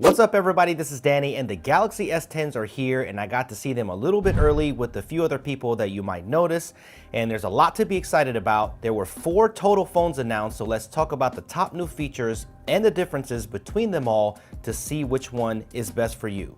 What's up everybody, this is Danny and the Galaxy S10s are here and I got to see them a little bit early with a few other people that you might notice, and there's a lot to be excited about. There were 4 total phones announced, so let's talk about the top new features and the differences between them all to see which one is best for you.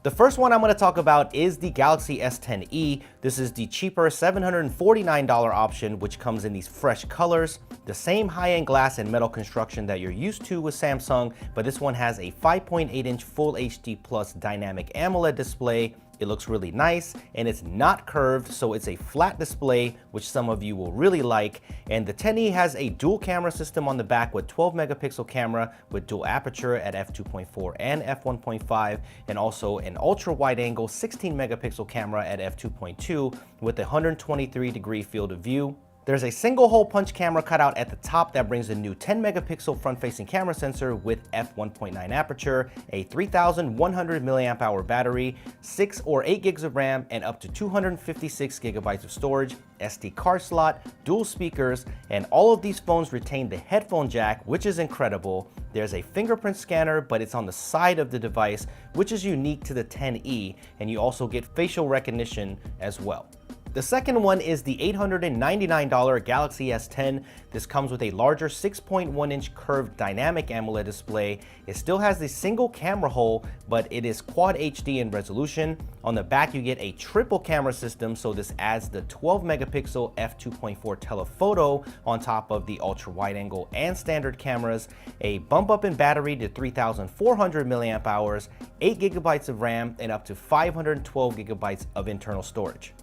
The first one I'm going to talk about is the Galaxy S10e. This is the cheaper $749 option, which comes in these fresh colors, the same high-end glass and metal construction that you're used to with Samsung, but this one has a 5.8-inch Full HD Plus Dynamic AMOLED display. It looks really nice and it's not curved, so it's a flat display, which some of you will really like. And the 10e has a dual camera system on the back with 12 megapixel camera with dual aperture at f2.4 and f1.5, and also an ultra wide angle 16 megapixel camera at f2.2 with a 123-degree field of view. There's a single hole punch camera cutout at the top that brings a new 10 megapixel front facing camera sensor with f1.9 aperture, a 3100 milliamp hour battery, 6 or 8 gigs of RAM, and up to 256 gigabytes of storage, SD card slot, dual speakers, and all of these phones retain the headphone jack, which is incredible. There's a fingerprint scanner, but it's on the side of the device, which is unique to the 10e, and you also get facial recognition as well. The second one is the $899 Galaxy S10. This comes with a larger 6.1-inch curved dynamic AMOLED display. It still has the single camera hole, but it is Quad HD in resolution. On the back, you get a triple camera system, so this adds the 12 megapixel f2.4 telephoto on top of the ultra wide angle and standard cameras, a bump up in battery to 3400 milliamp hours, 8 gigabytes of RAM, and up to 512 gigabytes of internal storage.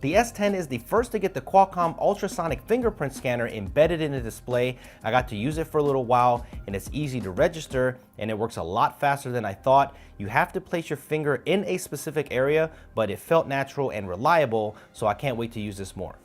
The S10 is the first to get the Qualcomm Ultrasonic Fingerprint Scanner embedded in the display. I got to use it for a little while and it's easy to register and it works a lot faster than I thought. You have to place your finger in a specific area, but it felt natural and reliable, so I can't wait to use this more.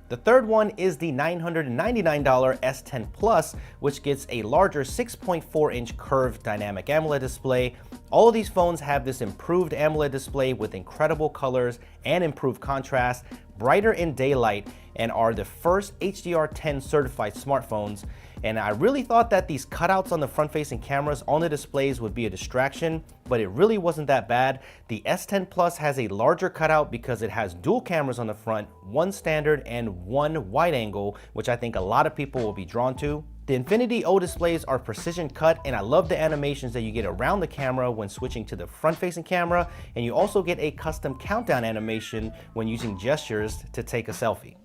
The third one is the $999 S10 Plus, which gets a larger 6.4-inch curved dynamic AMOLED display. All of these phones have this improved AMOLED display with incredible colors and improved contrast, brighter in daylight, and are the first HDR10 certified smartphones. And I really thought that these cutouts on the front-facing cameras on the displays would be a distraction, but it really wasn't that bad. The S10 Plus has a larger cutout because it has dual cameras on the front, one standard and one wide angle, which I think a lot of people will be drawn to. The Infinity O displays are precision cut, and I love the animations that you get around the camera when switching to the front-facing camera, and you also get a custom countdown animation when using gestures to take a selfie.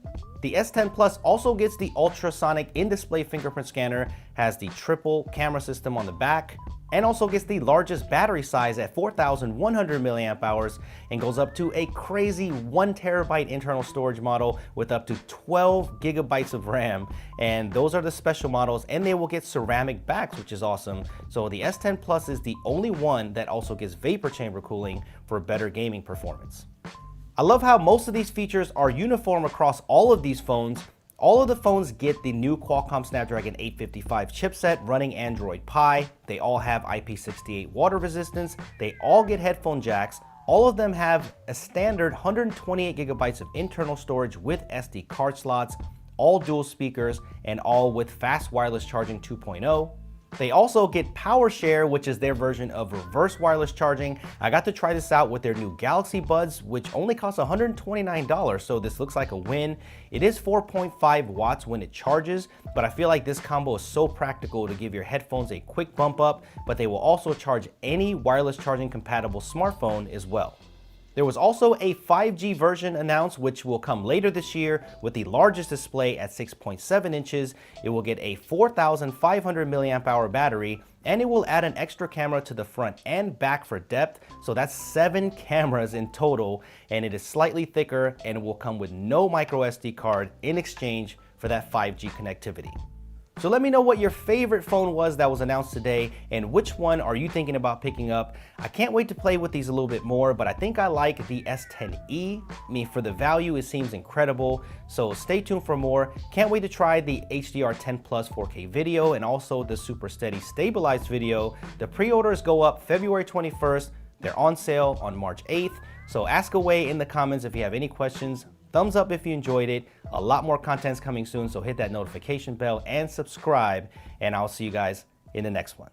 The S10 Plus also gets the ultrasonic in-display fingerprint scanner, has the triple camera system on the back, and also gets the largest battery size at 4100 milliamp hours and goes up to a crazy 1 terabyte internal storage model with up to 12 gigabytes of RAM. And those are the special models, and they will get ceramic backs, which is awesome. So the S10 Plus is the only one that also gets vapor chamber cooling for better gaming performance. I love how most of these features are uniform across all of these phones. All of the phones get the new Qualcomm Snapdragon 855 chipset running Android Pie. They all have IP68 water resistance. They all get headphone jacks. All of them have a standard 128 gigabytes of internal storage with SD card slots, all dual speakers, and all with fast wireless charging 2.0. They also get Power Share, which is their version of reverse wireless charging. I got to try this out with their new Galaxy Buds, which only cost $129, so this looks like a win. It is 4.5 watts when it charges, but I feel like this combo is so practical to give your headphones a quick bump up, but they will also charge any wireless charging compatible smartphone as well. There was also a 5G version announced, which will come later this year with the largest display at 6.7 inches. It will get a 4500 milliamp hour battery, and it will add an extra camera to the front and back for depth. So that's 7 cameras in total, and it is slightly thicker, and it will come with no micro SD card in exchange for that 5G connectivity. So let me know what your favorite phone was that was announced today, and which one are you thinking about picking up. I can't wait to play with these a little bit more, but I think I like the S10e. I mean, for the value, it seems incredible. So stay tuned for more. Can't wait to try the HDR10 Plus 4K video and also the Super Steady stabilized video. The pre-orders go up February 21st. They're on sale on March 8th. So ask away in the comments if you have any questions. Thumbs up if you enjoyed it. A lot more content's coming soon, so hit that notification bell and subscribe, and I'll see you guys in the next one.